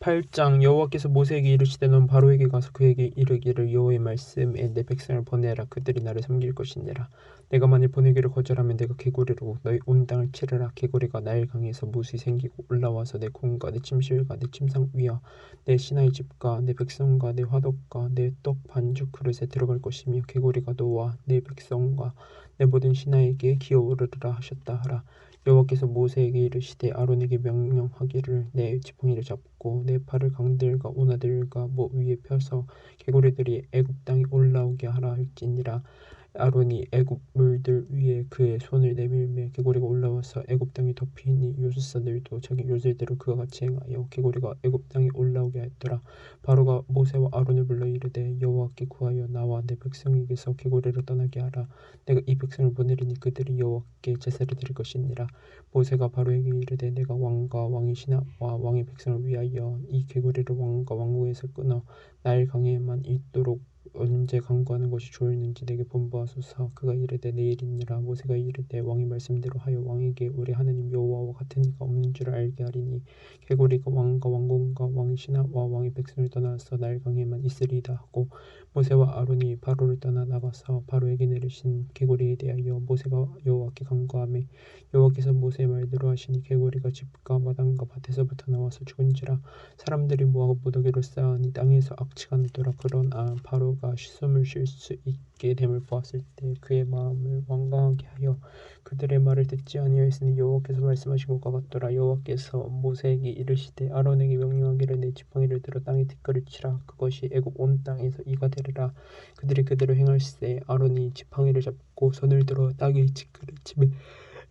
8장 여호와께서 모세에게 이르시되 넌 바로에게 가서 그에게 이르기를 여호와의 말씀에 내 백성을 보내라. 그들이 나를 섬길 것이니라. 내가 만일 보내기를 거절하면 내가 개구리로 너희 온 땅을 치르라. 개구리가 나일 강에서 못이 생기고 올라와서 내 궁과 내 침실과 내 침상 위와 내 신하의 집과 내 백성과 내 화덕과 내 떡 반죽 그릇에 들어갈 것이며 개구리가 너와 내 백성과 내 모든 신하에게 기어오르리라 하셨다 하라. 여호와께서 모세에게 이르시되 아론에게 명령하기를 내 지팡이를 잡고 내 팔을 강들과 운하들과 목 위에 펴서 개구리들이 애굽 땅에 올라오게 하라 할지니라. 아론이 애굽 물들 위에 그의 손을 내밀매 개구리가 올라와서 애굽 땅에 덮이니 요술사들도 자기 요술대로 그와 같이 행하여 개구리가 애굽 땅에 올라오게 하였더라. 바로가 모세와 아론을 불러 이르되 여호와께 구하여 나와 내 백성에게서 개구리를 떠나게 하라. 내가 이 백성을 보내리니 그들이 여호와께 제사를 드릴 것이니라. 모세가 바로에게 이르되 내가 왕과 왕의 신하와 왕의 백성을 위하여 이 개구리를 왕과 왕궁에서 끊어 나일 강에만 있도록 언제 강구하는 것이 좋을는지 내게 본부하소서. 그가 이르되 내일이니라. 모세가 이르되 왕의 말씀대로 하여 왕에게 우리 하나님 여호와와 같은 이가 없는 줄을 알게 하리니 개구리가 왕과 왕궁과 왕의 신하와 왕의 백성을 떠나서 나일 강에만 있으리이다 하고 모세와 아론이 바로를 떠나 나가서 바로에게 내리신 개구리에 대하여 모세가 여호와께 간구하매 여호와께서 모세의 말대로 하시니 개구리가 집과 마당과 밭에서부터 나와서 죽은지라. 사람들이 모아가 무더기를 쌓으니 땅에서 악취가 나더라. 그러나 바로가 숨을 쉴 수 있게 됨을 보았을 때 그의 마음을 완강하게 하여 그들의 말을 듣지 아니하였으니 여호와께서 말씀하신 것과 같더라. 여호와께서 모세에게 이르시되 아론에게 명령하기를 내 지팡이를 들어 땅에 티끌을 치라. 그것이 애굽 온 땅에서 이가 되리라. 그들이 그대로 행할세. 아론이 지팡이를 잡고 손을 들어 땅에 티끌을 치매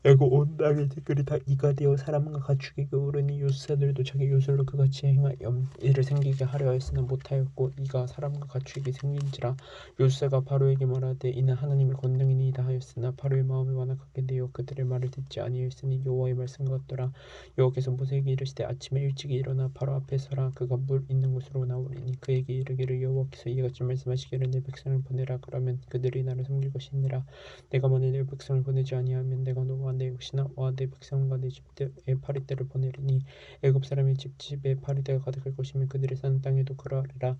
애굽 온 땅의 티끌이 다 이가 되어 사람과 가축에게 오르니 요술사들도 자기 요술로 그같이 행하여 이를 생기게 하려 하였으나 못하였고 이가 사람과 가축에게 생긴지라. 요술사가 바로에게 말하되 이는 하나님의 권능이니이다 하였으나 바로의 마음이 완악하게 되어 그들의 말을 듣지 아니하였으니 여호와의 말씀과 같더라. 여호와께서 모세에게 이르시되 아침에 일찍이 일어나 바로 앞에 서라. 그가 물 있는 곳으로 나오리니 그에게 이르기를 여호와께서 이같이 말씀하시기를 내 백성을 보내라. 그러면 그들이 나를 섬길 것이니라. 내가 만일 내 백성을 보내지 아니하면 내가 너와 내 신하와 내 백성과 내 집들의 파리떼를 보내리니 애굽 사람의 집집에 파리떼가 가득할 것이며 그들이 사는 땅에도 그러하리라.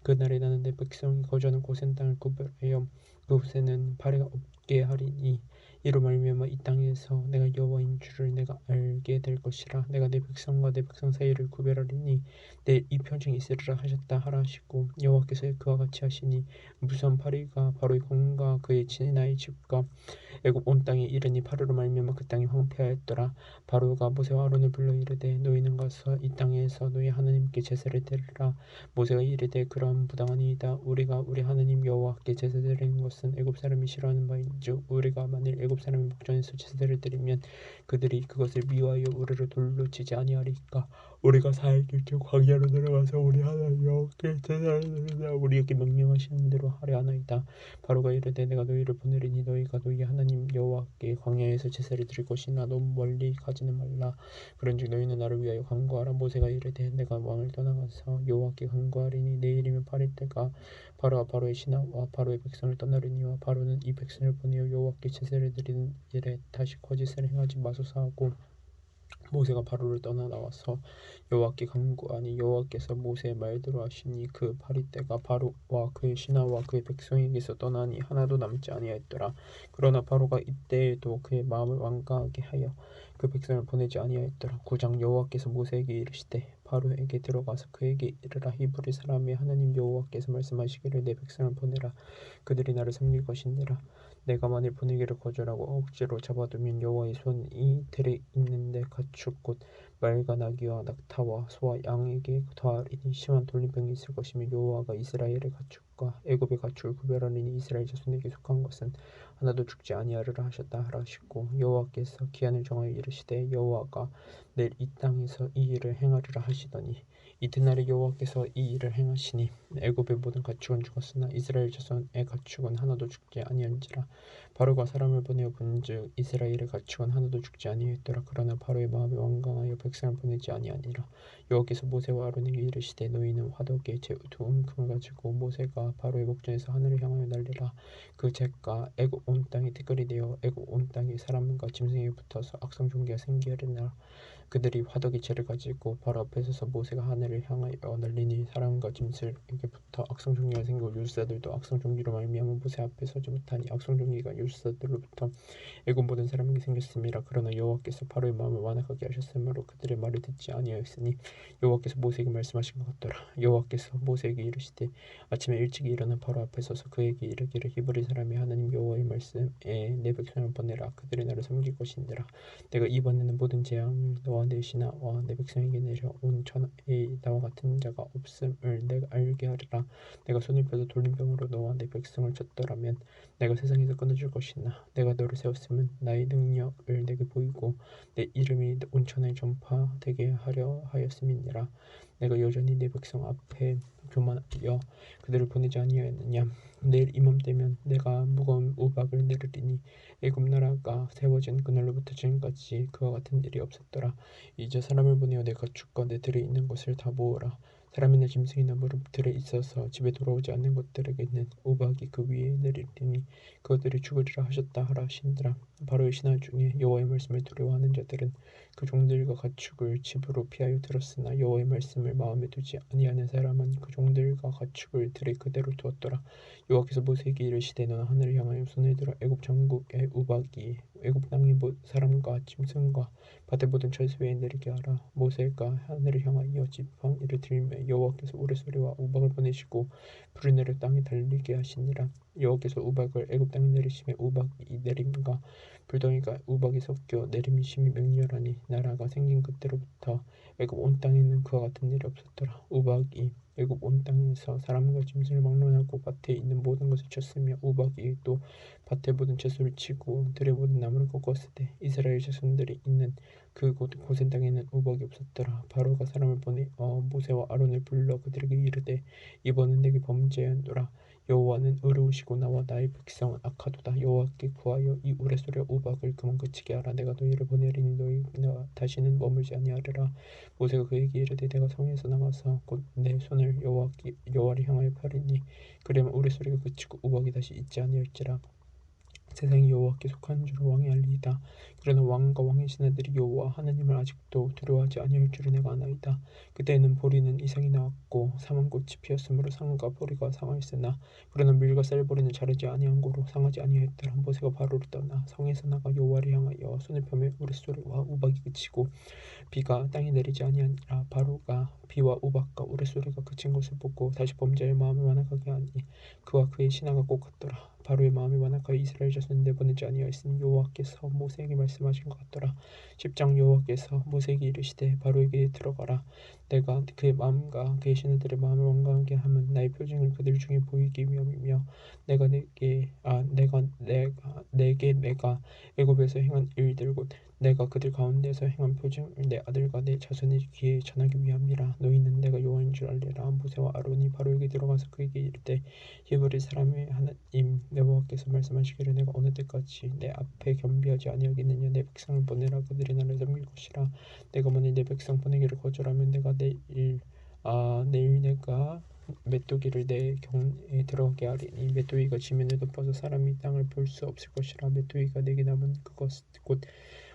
그날에 나는 내 백성이 거주하는 고센 땅을 구별하여 그곳에는 파리가 없게 하리니 이로 말미암아 이 땅에서 내가 여호와인 줄을 내가 알게 될 것이라. 내가 내 백성과 내 백성 사이를 구별하리니 내일 이 평생이 있으리라 하셨다 하라 하시고 여호와께서 그와 같이 하시니 무수한 파리가 바로의 궁과 그의 친인아의 집과 애굽 온 땅에 이르니 파로로 말미암아 그 땅이 황폐하였더라. 바로가 모세와 아론을 불러 이르되 너희는 가서 이 땅에서 너희 하나님께 제사를 드리라. 모세가 이르되 그러함 부당하니이다. 우리가 우리 하나님 여호와께 제사 드리는 것은 애굽 사람이 싫어하는 바인즉 우리가 만일 애굽 사람의 목전에서 제사를 드리면 그들이 그것을 미워하여 우리를 돌로 치지 아니하리까. 우리가 4일 길쭉 광야로 들어가서 우리 하나님 여호와께 제사를 드리라. 우리에게 명령하시는 대로 하려 하나이다. 바로가 이르되 내가 너희를 보내리니 너희가 너희 하나님 여호와께 광야에서 제사를 드릴 것이나 너무 멀리 가지는 말라. 그런즉 너희는 나를 위하여 간구하라. 모세가 이르되 내가 왕을 떠나가서 여호와께 간구하리니 내일이면 파리떼가 바로와 바로의 신하와 바로의 백성을 떠나리니와 바로는 이 백성을 보내어 여호와께 제사를 드리는 일에 다시 거짓을 행하지 마소서 하고 모세가 바로를 떠나 나와서 여호와께 간구하니 여호와께서 모세의 말대로 하시니 그 파리떼가 바로와 그의 신하와 그의 백성에게서 떠나니 하나도 남지 아니하였더라. 그러나 바로가 이때에도 그의 마음을 완강하게 하여 그 백성을 보내지 아니하였더라. 9장 여호와께서 모세에게 이르시되 바로에게 들어가서 그에게 이르라. 히브리 사람의 하나님 여호와께서 말씀하시기를 내 백성을 보내라. 그들이 나를 섬길 것이니라. 내가 만일 보내기를 거절하고 억지로 잡아두면 여호와의 손이 들에 있는데 가축 곧 말과 나귀와 낙타와 소와 양에게 더하리니 심한 돌림병이 있을 것이며 여호와가 이스라엘의 가축과 애굽의 가축을 구별하리니 이스라엘 자손에게 속한 것은 하나도 죽지 아니하리라 하셨다 하라 하시고 여호와께서 기한을 정하여 이르시되 여호와가 내일 이 땅에서 이 일을 행하리라 하시더니 이튿날에 여호와께서 이 일을 행하시니 애굽의 모든 가축은 죽었으나 이스라엘 자손의 가축은 하나도 죽지 아니한지라. 바로가 사람을 보내어 본즉 이스라엘의 가축은 하나도 죽지 아니하였더라. 그러나 바로의 마음이 완강하여 백성을 보내지 아니하니라. 여호와께서 모세와 아론에게 이르시되 너희는 화덕에 제 두 움큼을 가지고 모세가 바로의 목전에서 하늘을 향하여 날리라. 그 잭가 애굽 온 땅에 티끌이 되어 애굽 온 땅에 사람과 짐승에게 붙어서 악성 종기가 생기리라. 그들이 화덕이채를 가지고 바로 앞에 서서 모세가 하늘을 향하여 날리니 사람과 짐승에게부터 악성종기가 생기고 율사들도 악성종기로 말미암아 모세 앞에 서지 못하니 악성종기가 율사들로부터 애굽 모든 사람에게 생겼음이라. 그러나 여호와께서 바로의 마음을 완악하게 하셨으므로 그들의 말을 듣지 아니하였으니 여호와께서 모세에게 말씀하신 것 같더라. 여호와께서 모세에게 이르시되 아침에 일찍 일어나 바로 앞에 서서 그에게 이르기를 히브리 사람이 하나님 여호와의 말씀에 내 백성을 보내라. 그들이 나를 섬길 것인지라. 내가 이번에는 모든 재앙을 너와 내 신하와 내 백성에게 내려 온 천하에 나와 같은 자가 없음을 내가 알게 하리라. 내가 손을 펴서 돌림병으로 너와 내 백성을 쳤더라면 내가 세상에서 끊어질 것이나 내가 너를 세웠으면 나의 능력을 내게 보이고 내 이름이 온 천하에 전파되게 하려 하였음이니라. 내가 여전히 내 백성 앞에 교만하여 그들을 보내지 아니하였느냐. 내일 이맘때면 내가 무거운 우박을 내리리니 애굽 나라가 세워진 그날로부터 지금까지 그와 같은 일이 없었더라. 이제 사람을 보내어 내 가축과 내 들에 있는 것을 다 모으라. 사람이나 짐승이나 무릎 들에 있어서 집에 돌아오지 않는 것들에게는 우박이 그 위에 내리리니 그것들이 죽으리라 하셨다 하라 하시니라. 바로의 신하 중에 여호와의 말씀을 두려워하는 자들은 그 종들과 가축을 집으로 피하여 들었으나 여호와의 말씀을 마음에 두지 아니하는 사람은 그 종들과 가축을 들에 그대로 두었더라. 여호와께서 모세에게 이르시되 너는 하늘을 향하여 손을 들어 애굽 전국의 우박이 애굽 땅의 사람과 짐승과 밭의 모든 철새에 내리게 하라. 모세가 하늘을 향하여 지팡이를 들매 여호와께서 우레소리와 우박을 보내시고 불을 내려 땅에 달리게 하시니라. 여호와께서 우박을 애굽 땅에 내리심에 우박이 내림과 불덩이가 우박이 섞여 내림이 심히 맹렬하니 나라가 생긴 그때로부터 애굽 온 땅에는 그와 같은 일이 없었더라. 우박이 애굽 온 땅에서 사람과 짐승을 막론하고 밭에 있는 모든 것을 쳤으며 우박이 또 밭의 모든 채소를 치고 들의 모든 나무를 꺾었으되 이스라엘 자손들이 있는 그곳 고센 땅에는 우박이 없었더라. 바로가 사람을 보내 모세와 아론을 불러 그들에게 이르되 이번은 내게 범죄하노라. 여호와는 의로우시고 나와 나의 백성은 악하도다. 여호와께 구하여 이 우레소리와 우박을 그만 그치게 하라. 내가 너희를 보내리니 너희가 다시는 머물지 아니하리라. 모세가 그에게 이르되 내가 성에서 나가서 곧 내 손을 여호와를 향하여 펴리니 그러면 우레소리가 그치고 우박이 다시 있지 아니할지라. 세상이 여호와께 속한 줄을 왕이 알리이다. 그러나 왕과 왕의 신하들이 여호와 하나님을 아직도 두려워하지 아니할 줄을 내가 아나이다. 그때에는 보리는 이상이 나왔고 사망꽃이 피었으므로 상과 보리가 상하였으나 그러나 밀과 쌀보리는 자르지 아니한 고로 상하지 아니하였더라. 모세가 바로를 떠나 성에서 나가 여호와를 향하여 손을 펴매 우레소리와 우박이 그치고 비가 땅에 내리지 아니하니라. 바로가 비와 우박과 우레소리가 그친 것을 보고 다시 범죄할 마음을 완악하게 하니 그와 그의 신하가 꼭 같더라. 바로의 마음이 완악하여 이스라엘 자손을 내보내지 아니하였으니 여호와께서 모세에게 말씀하신 것 같더라. 10장. 여호와께서 모세에게 이르시되 바로에게 들어가라. 내가 그의 마음과 그의 신하들의 마음을 완강하게 하면 나의 표징을 그들 중에 보이기 위함이며 내가 애굽에서 행한 일들 곧 내가 그들 가운데서 행한 표징을 내 아들과 내 자손의 귀에 전하기 위함이라. 너희는 내가 여호와인 줄 알리라. 모세와 아론이 바로에게 들어가서 그에게 이르되 히브리 사람의 하나님 여호와께서 말씀하시기를 내가 어느 때까지 내 앞에 겸비하지 아니하겠느냐. 내 백성을 보내라. 그들이 나를 섬길 것이라. 내가 만일 내 백성 보내기를 거절하면 내가 내일 내가 메뚜기를 내 경에 들어가게 하리니 메뚜기가 지면을 덮어서 사람이 땅을 볼 수 없을 것이라. 메뚜기가 내게 남은 그것 곧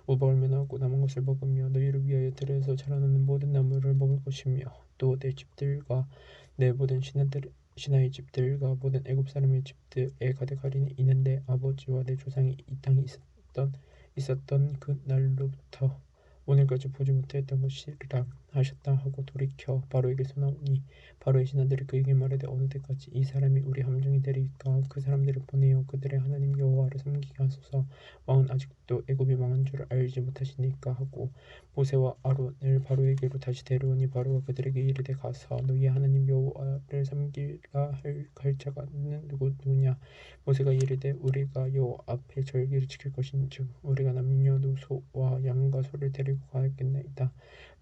우박을 면하고 남은 것을 먹으며 너희를 위하여 들에서 자라나는 모든 나무를 먹을 것이며 또 내 집들과 내 모든 신하의 집들과 모든 애굽 사람의 집들에 가득하리니 이는 내 아버지와 내 조상이 이 땅에 있었던 그 날로부터 오늘까지 보지 못하였던 것이라 하셨다 하고 돌이켜 바로에게 소나오니 바로의 신하들이 그에게 말하되 어느 때까지 이 사람이 우리 함정이 되리까. 그 사람들을 보내어 그들의 하나님 여호와를 섬기게 하소서. 왕은 아직도 애굽이 망한 줄을 알지 못하시니까 하고 모세와 아론을 바로에게로 다시 데려오니 바로가 그들에게 이르되 가서 너희의 하나님 여호와를 섬기라 할 자가 누구냐. 모세가 이르되 우리가 여호와 앞에 절기를 지킬 것인즉 우리가 남녀노소와 양과 소를 데리고 가야겠나이다.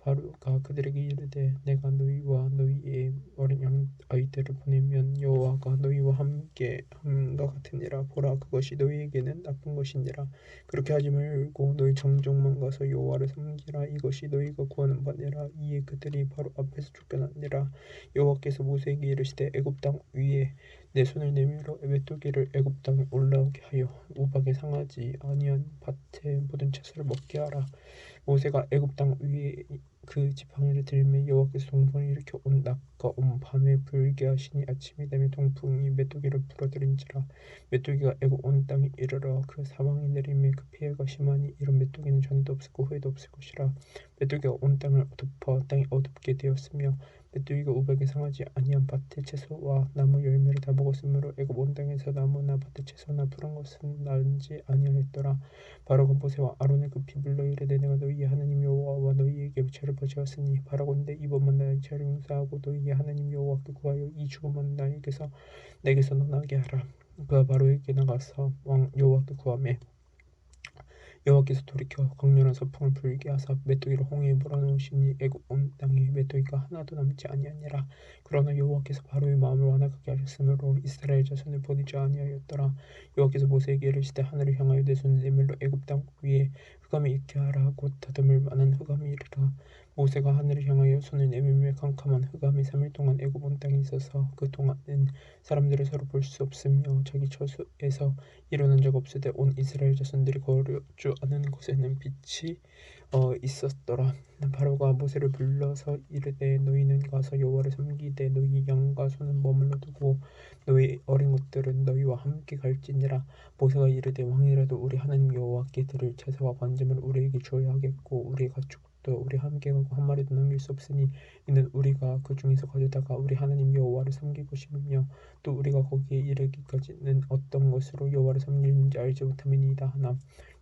바로가 그들에게 이르되 내가 너희와 너희의 어린 양 아이들을 보내면 여호와가 너희와 함께 함과 같으니라. 보라 그것이 너희에게는 나쁜 것이니라. 그렇게 하지 말고 너희 정족만 가서 여호와를 섬기라. 이것이 너희가 구하는 바니라. 이에 그들이 바로 앞에서 쫓겨나니라. 여호와께서 모세에게 이르시되 애굽 땅 위에 내 손을 내밀어 메뚜기를 애굽 땅에 올라오게 하여 우박에 상하지 아니한 밭의 모든 채소를 먹게 하라. 모세가 애굽 땅 위에 그 지팡이를 들매 여호와께서 동풍을 일으켜 온 낮과 온 밤에 불게 하시니 아침이 되면 동풍이 메뚜기를 불어들인지라. 메뚜기가 애굽 온 땅에 이르러 그 사방에 내림에 그 피해가 심하니 이런 메뚜기는 전에도 없었고 후에도 없을 것이라. 메뚜기가 온 땅을 덮어 땅이 어둡게 되었으며 메뚜기가 우박에 상하지 아니한 밭의 채소와 나무 열매를 다 먹었으므로 애굽 온 땅에서 나무나 밭의 채소나 푸른 것은 나지 아니하였더라. 바로가 모세와 아론을 급히 불러 이르되 내가 너희의 하나님 여호와와 너희에게 죄를 벌하였으니 바라건대 이번만 나의 죄를 용서하고 너희의 하나님 여호와께 구하여 이 죽음은 내게서 떠나게 하라. 그가 바로에게 나가서 왕 여호와께 구하매 여호와께서 돌이켜 강렬한 서풍을 불게 하사 메뚜기를 홍해에 몰아넣으시니 애굽 온 땅에 메뚜기가 하나도 남지 아니하니라. 그러나 여호와께서 바로의 마음을 완악하게 하셨으므로 이스라엘 자손을 보내지 아니하였더라. 여호와께서 모세에게 이르시되 하늘을 향하여 내 손을 내밀러 애굽 땅 위에 흑암이 있게 하라. 곧 다듬을 만한 흑암이 이르라. 모세가 하늘을 향하여 손을 내밀며 캄캄한 흑암이 3일 동안 애굽 온 땅에 있어서 그 동안은 사람들을 서로 볼 수 없으며 자기 처소에서 일어난 적 없으되 온 이스라엘 자손들이 거주하는 곳에는 빛이 있었더라. 바로가 모세를 불러서 이르되 너희는 가서 여호와를 섬기되 너희 양과 소는 머물러 두고 너희 어린 것들은 너희와 함께 갈지니라. 모세가 이르되 왕이라도 우리 하나님 여호와께 드릴 제사와 번제물을 우리에게 주어야 하겠고 우리의 가축도 우리 함께 가고 한 마리도 남길 수 없으니 이는 우리가 그 중에서 가져다가 우리 하나님 여호와를 섬기고 싶으며 또 우리가 거기에 이르기까지는 어떤 것으로 여호와를 섬기는지 알지 못함이니이다 하나.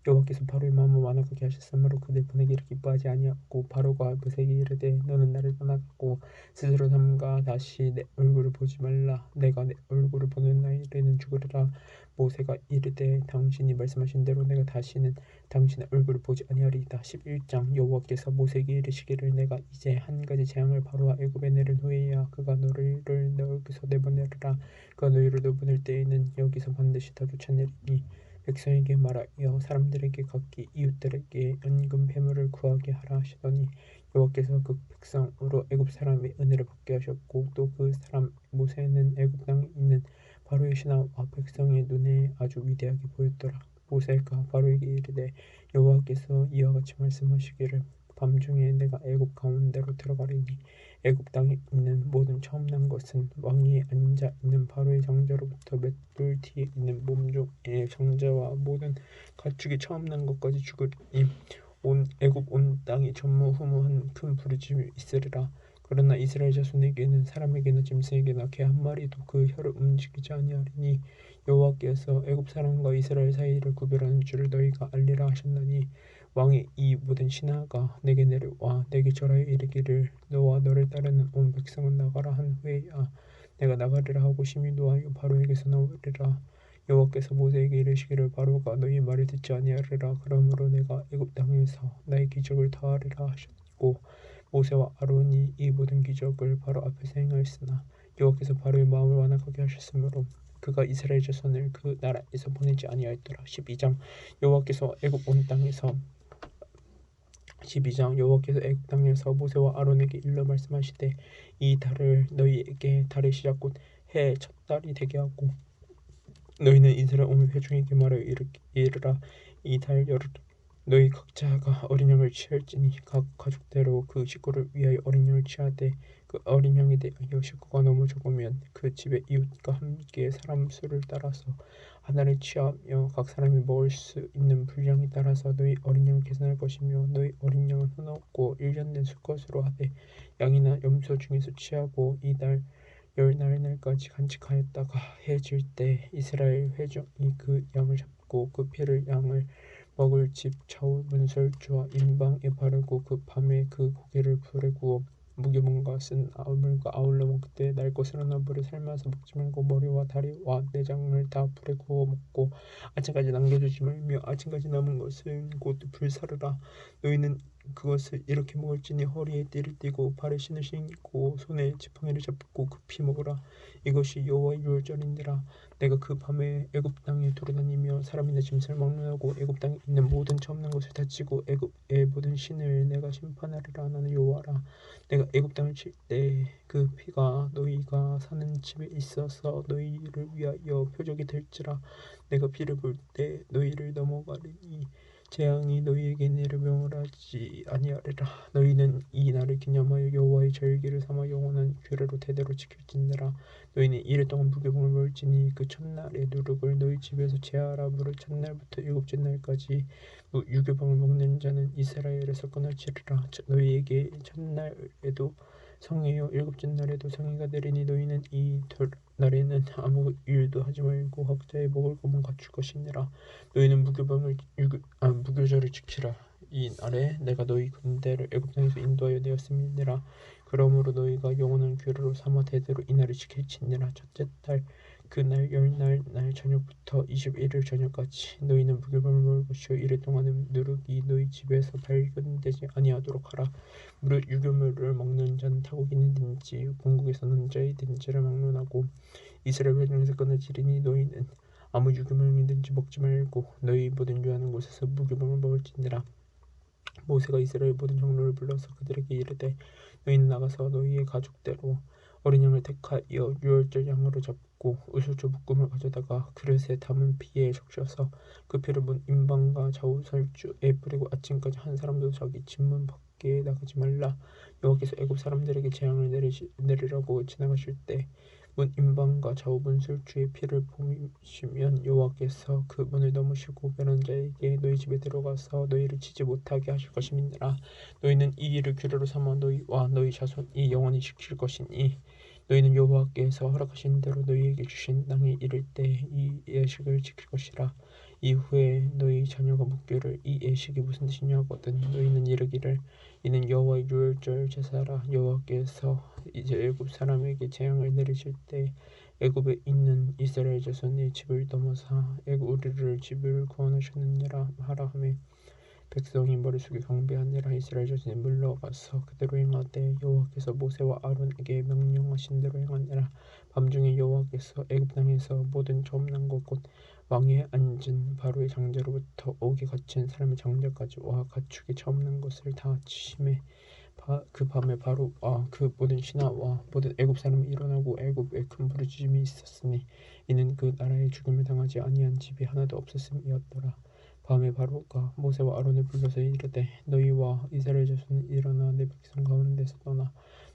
여호와께서 바로의 마음을 완악하게 하셨으므로 그들 보내기를 기뻐하지 아니하고 바로가 모세에게 이르되 너는 나를 떠나가고 스스로 삼가 다시 내 얼굴을 보지 말라. 내가 내 얼굴을 보는 날에는 죽으리라. 모세가 이르되 당신이 말씀하신 대로 내가 다시는 당신의 얼굴을 보지 아니하리이다. 11장 여호와께서 모세에게 이르시기를 내가 이제 한 가지 재앙을 바로와 애굽에 내릴 후에야 그가 너희를 여기서 내보내리라. 그가 너희를 내보낼 때에는 여기서 반드시 다 쫓아내리니 백성에게 말하여 사람들에게 각기 이웃들에게 연금 배물을 구하게 하라 하시더니 여호와께서 그 백성으로 애굽 사람의 은혜를 받게 하셨고 또 그 사람 모세는 애굽 땅에 있는 바로의 신하와 백성의 눈에 아주 위대하게 보였더라. 모세가 바로에게 이르되 여호와께서 이와 같이 말씀하시기를 밤중에 내가 애굽 가운데로 들어가리니 애굽 땅에 있는 모든 처음 난 것은 왕위에 앉아 있는 바로의 장자로부터 맷돌 뒤에 있는 몸종의 장자와 모든 가축이 처음 난 것까지 죽으리니 온 애굽 온 땅이 전무후무한 큰 부르짐이 있으리라. 그러나 이스라엘 자손에게는 사람에게나 짐승에게나 개 한 마리도 그 혀를 움직이지 아니하리니 여호와께서 애굽 사람과 이스라엘 사이를 구별하는 줄을 너희가 알리라 하셨나니 왕이 이 모든 신하가 내게 내려와 내게 절하여 이르기를 너와 너를 따르는 온 백성은 나가라 한 후에야 내가 나가리라 하고 심히 노하여 바로에게서 나오리라. 여호와께서 모세에게 이르시기를 바로가 너희 말을 듣지 아니하리라. 그러므로 내가 애굽 땅에서 나의 기적을 다하리라 하셨고 모세와 아론이 이 모든 기적을 바로 앞에서 행하였으나 여호와께서 바로의 마음을 완악하게 하셨으므로 그가 이스라엘 자손을 그 나라에서 보내지 아니하였더라. 12장 여호와께서 애굽 온 땅에서 12장 여호와께서 애굽 땅에서 모세와 아론에게 일러 말씀하시되 이 달을 너희에게 달의 시작 곧 해의 첫 달이 되게 하고 너희는 이스라엘 온 회중에게 말하여 이르라. 이 달 열흘 너희 각자가 어린 양을 취할지니 각 가족대로 그 식구를 위하여 어린 양을 취하되 그 어린 양에 대하여 식구가 너무 적으면 그 집의 이웃과 함께 사람 수를 따라서 하나를 취하며 각 사람이 먹을 수 있는 분량에 따라서 너희 어린 양을 계산할 것이며 너희 어린 양은 흔없고 1년 된 수컷으로 하되 양이나 염소 중에서 취하고 이 달 열날까지 간직하였다가 해 질 때 이스라엘 회중이 그 양을 잡고 그 피를 양을 먹을 집 좌우 문설주와 임방에 바르고 그 밤에 그 고기를 불에 구워 무교문과 쓴 나물과 아울러 먹되 날 것으로 나물을 삶아서 먹지 말고 머리와 다리와 내장을 다 불에 구워 먹고 아침까지 남겨두지 말며 아침까지 남은 것은 곧 불사르라. 너희는 그것을 이렇게 먹을지니 허리에 띠를 띠고 발에 신을 신고 손에 지팡이를 잡고 급히 먹으라. 이것이 여호와의 유월절이니라. 내가 그 밤에 애굽 땅에 돌아다니며 사람이나 짐승을 막론하고 애굽 땅에 있는 모든 차 없는 것을 다치고 애굽의 모든 신을 내가 심판하리라. 나는 여호와라. 내가 애굽 땅을 칠 때 그 피가 너희가 사는 집에 있어서 너희를 위하여 표적이 될지라. 내가 피를 볼 때 너희를 넘어가리니 재앙이 너희에게 내려 명을하지 아니하리라. 너희는 이 날을 기념하여 여호와의 절기를 삼아 영원한 규례로 대대로 지킬지니라. 너희는 이래 동안 무교병을 먹을지니 그 첫날의 누룩을 너희 집에서 제하라. 무릇 첫날부터 일곱째 날까지 유교병을 먹는 자는 이스라엘에서 끊어지리라. 너희에게 첫날에도 성회요 일곱째 날에도 성회가 되리니 너희는 이 날에는 아무 일도 하지 말고 각자의 먹을 것만 갖출 것이니라. 너희는 무교절을 지키라. 이 날에 내가 너희 군대를 애굽 땅에서 인도하여 내었음이니라. 그러므로 너희가 영원한 규례로 삼아 대대로 이 날을 지킬지니라. 첫째 달 그날 열날 날 저녁부터 21일 저녁까지 너희는 무교병을 먹을 것이요 이래 동안은 누룩이 너희 집에서 발견되지 아니하도록 하라. 무릇 유교물을 먹는 자는 타국인이든지 본국에서 난 자이든지를 막론하고 이스라엘 회중에서 끊어지리니 너희는 아무 유교물이든지 먹지 말고 너희 모든 유하는 곳에서 무교병을 먹을지니라. 모세가 이스라엘 모든 장로를 불러서 그들에게 이르되 너희는 나가서 너희의 가족대로 어린 양을 택하여 유월절 양으로 잡고 우슬조 묶음을 가져다가 그릇에 담은 피에 적셔서 그 피를 문 임방과 좌우 설주에 뿌리고 아침까지 한 사람도 자기 집문 밖에 나가지 말라. 여호와께서 애굽 사람들에게 재앙을 내리라고 지나가실 때 문 임방과 좌우 문설주의 피를 보시면 여호와께서 그 문을 넘으시고 멸한 자에게 너희 집에 들어가서 너희를 치지 못하게 하실 것임이니라. 너희는 이 일을 규례로 삼아 너희와 너희 자손이 영원히 지킬 것이니 너희는 여호와께서 허락하신 대로 너희에게 주신 땅에 이를 때 이 예식을 지킬 것이라. 이후에 너희 자녀가 묻기를 이 예식이 무슨 뜻이냐 하거든 너희는 이르기를 이는 여호와의 유월절 제사라. 여호와께서 이제 애굽 사람에게 재앙을 내리실 때 애굽에 있는 이스라엘 자손의 집을 넘어서 우리를 집을 구원하셨느니라 하라 하매 백성이 머리 숙여 경배하니라. 이스라엘 자손이 물러가서 그대로 행하되 여호와께서 모세와 아론에게 명령하신 대로 행하니라. 밤중에 여호와께서 애굽 땅에서 모든 처음 난 것 곧 왕위에 앉은 바로의 장자로부터 옥에 갇힌 사람의 장자까지와 가축이 처음 난 것을 다 치심에 그 밤에 바로와 그 모든 신하와 모든 애굽 사람이 일어나고 애굽에 큰 부르짖음이 있었으니 이는 그 나라에 죽음을 당하지 아니한 집이 하나도 없었음이었더라. 밤에 바로가 모세와 아론을 불러서 이르되 너희와 이스라엘 자손은 일어나 내 백성 가운데서 떠나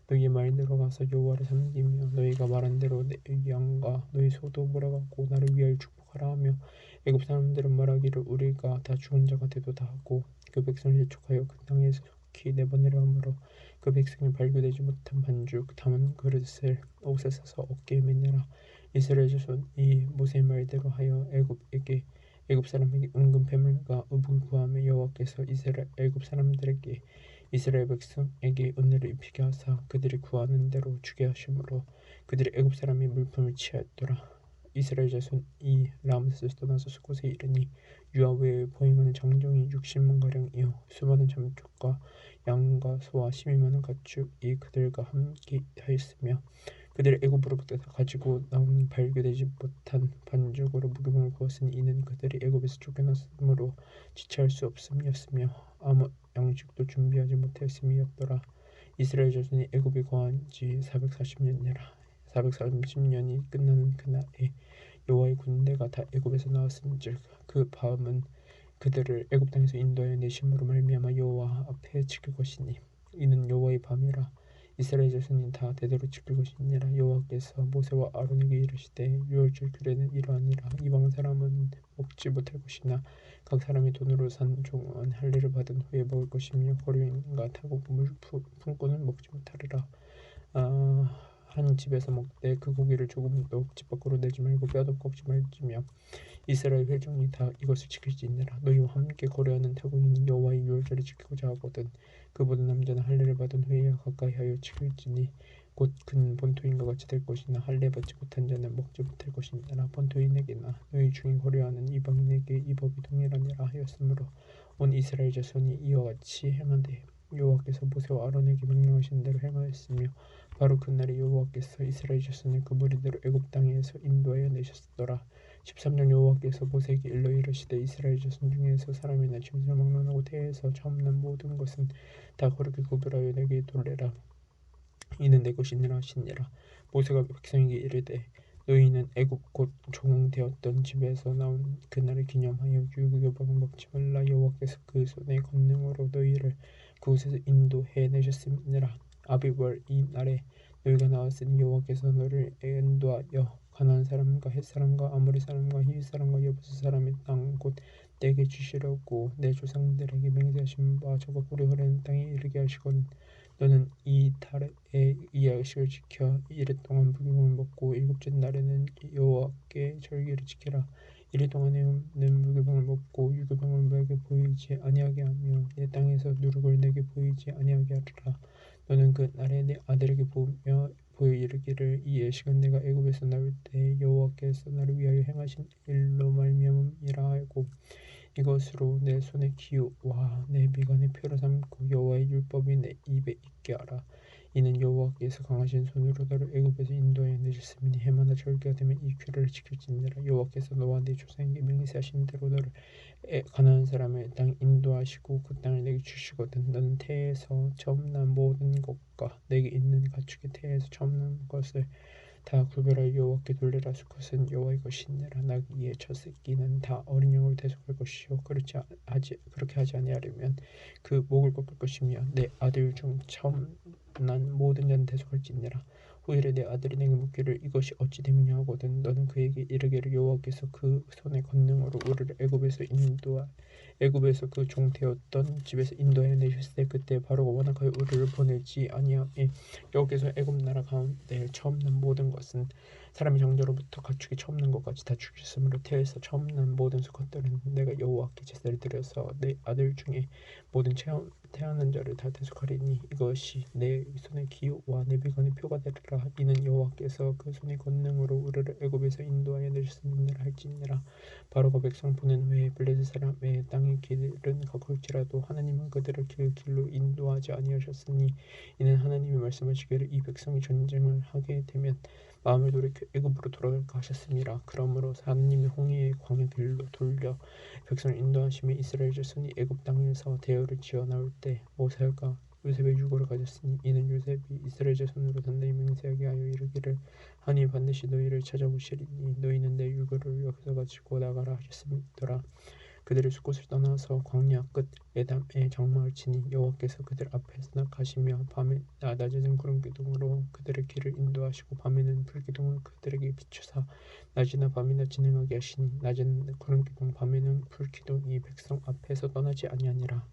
너희의 말대로 가서 여호와를 섬기며 너희가 말한 대로 내 양과 너희 소도 몰아가고 나를 위하여 축복하라 하며 애굽 사람들은 말하기를 우리가 다 죽은 자가 되도다 하고 그 백성을 재촉하여 그 땅에서 속히 내보내려 하므로 그 백성이 발교되지 못한 반죽 담은 그릇을 옷에 싸서 어깨에 매니라. 이스라엘 자손이 모세의 말대로 하여 애굽 사람에게 은금 패물과 의복을 구하며 여호와께서 애굽 사람들에게 이스라엘 백성에게 은혜를 입히게 하사 그들이 구하는 대로 주게 하심으로 그들이 애굽 사람의 물품을 취하였더라. 이스라엘 자손이 라므세스에서 떠나서 수곳에 이르니 유아 외에 보행하는 장정이 60만가량이요 수많은 잠족과 양과 소와 12만원 가축이 그들과 함께 하였으며 그들이 애굽으로부터 가지고 나온 발교되지 못한 반죽으로 무교병을 구웠으니 이는 그들이 애굽에서 쫓겨났으므로 지체할 수 없음이었으며 아무 양식도 준비하지 못하였음이었더라. 이스라엘 자손이 애굽에 거한 지 440년이라. 430년이 끝나는 그날에 여호와의 군대가 다 애굽에서 나왔은즉 그 밤은 그들을 애굽 땅에서 인도하여 내심으로 말미암아 여호와 앞에 지킬 것이니 이는 여호와의 밤이라. 이스라엘 자손이 다 대대로 지킬 것이니라. 여호와께서 모세와 아론에게 이르시되 유월절 규례는 이러하니라. 이방 사람은 먹지 못할 것이나 각 사람이 돈으로 산 종은 할례를 받은 후에 먹을 것이며 거류인과 타고 품꾼은 먹지 못하리라. 한 집에서 먹되 그 고기를 조금도 집 밖으로 내지 말고 뼈도 꺾지 말지며 이스라엘 회중이 다 이것을 지킬지니라. 너희와 함께 거래하는 타국인이 여호와의 유월절을 지키고자 하거든 그 모든 남자는 할례를 받은 후에야 가까이 하여 지킬지니 곧 큰 본토인과 같이 될 것이나 할례 받지 못한 자는 먹지 못할 것이니라. 본토인에게나 너희 중에 고려하는 이방인에게 이 법이 동일하니라 하였으므로 온 이스라엘 자손이 이와 같이 행하되 여호와께서 모세와 아론에게 명령하신 대로 행하였으며 바로 그날에 여호와께서 이스라엘 자손을 그 무리대로 애굽 땅에서 인도하여 내셨더라. 13년 여호와께서 모세에게 일러 이르시되 이스라엘 자손 중에서 사람이나 짐승을 막론하고 태에서 처음 난 모든 것은 다 거룩히 구별하여 내게 돌래라. 이는 내 것이니라 하시니라. 모세가 백성에게 이르되 너희는 애굽 곧 종되었던 집에서 나온 그날을 기념하여 유교병을 먹지 말라. 여호와께서 그 손의 권능으로 너희를 그곳에서 인도해 내셨음이니라. 아비벌 이 날에 너희가 나왔으니 여호와께서 너를 인도하여 가나안 사람과 헷 사람과 아모리 사람과 히윗 사람과 여부스 사람의 땅 곧 내게 주시려고 내 조상들에게 맹세하신 바 저가 꿀이 흐르는 땅에 이르게 하시거든. 너는 이 달에 이 약식을 지켜 이래 동안 무교병을 먹고 일곱째 날에는 여호와께 절기를 지키라. 이래 동안에는 무교병을 먹고 유교병을 너에게 보이지 아니하게 하며 내 땅에서 누룩을 내게 보이지 아니하게 하리라. 너는 그 날에 내 아들에게 보여 이르기를 이 예식은 내가 애굽에서 나올 때 여호와께서 나를 위하여 행하신 일로 말미암음이라 하고 이것으로 내 손의 기호와 내 미간의 표를 삼고 여호와의 율법이 내 입에 있게 하라. 이는 여호와께서 강하신 손으로 너를 애굽에서 인도하여 내셨음이니 해마다 절기가 되면 이 규례를 지킬지니라. 여호와께서 너와 네 조상에게 맹세하신 대로 너를 가나안 사람의 땅 인도하시고 그 땅을 내게 주시거든. 너는 태에서 처음 난 모든 것과 내게 있는 가축의 태에서 처음 난 것을 다 구별하여 여호와께 돌리라. 수컷은 여호와의 것이니라. 나귀의 첫 새끼는 다 어린 양으로 대속할 것이요 그렇게 하지 아니하려면 그 목을 꺾을 것이며 내 아들 중 처음 난 모든 자는 대속할지니라. 후일에 내 아들이 내게 묻기를 이것이 어찌 됨이냐 하거든 너는 그에게 이르기를 여호와께서 그 손의 권능으로 우리를 애굽에서 그 종 되었던 집에서 인도하여 내셨을 때 그때 바로가 원하여 우리를 보내지 아니하매 여호와께서 애굽 나라 가운데 처음 난 모든 것은 사람의 정자로부터 가축이 처음 난 것까지 다 죽이셨으므로 태에서 처음 난 모든 수컷들은 내가 여호와께 제사를 드려서 내 아들 중에 모든 태어난 자를 다 대속하리니 이것이 내 손의 기호와 내 미간의 표가 되리라. 이는 여호와께서 그 손의 권능으로 우리를 애굽에서 인도하여 내셨음이니라 할지니라. 바로가 백성 보낸 후에 블레셋 사람의 땅의 길은 가까울지라도 하나님은 그들을 그 길로 인도하지 아니하셨으니 이는 하나님이 말씀하시기를 이 백성이 전쟁을 하게 되면 마음을 돌이켜 애굽으로 돌아갈까 하셨음이라. 그러므로 하나님이 홍해의 광야 길로 돌려 백성을 인도하시며 이스라엘 자손이 애굽 땅에서 대열을 지어 나올 때 모세가 요셉의 유고를 가졌으니 이는 요셉이 이스라엘 자손으로 단단히 맹세하게 하여 이르기를 하나님이 반드시 너희를 찾아보시리니 너희는 내 유고를 여기서 가지고 나가라 하셨음이더라. 그들이 숫곳을 떠나서 광야 끝 에담에 장막을 치니 여호와께서 그들 앞에서 가시며 밤에 낮에는 구름 기둥으로 그들의 길을 인도하시고 밤에는 불 기둥을 그들에게 비추사 낮이나 밤이나 진행하게 하시니 낮에는 구름 기둥 밤에는 불 기둥이 백성 앞에서 떠나지 아니하니라.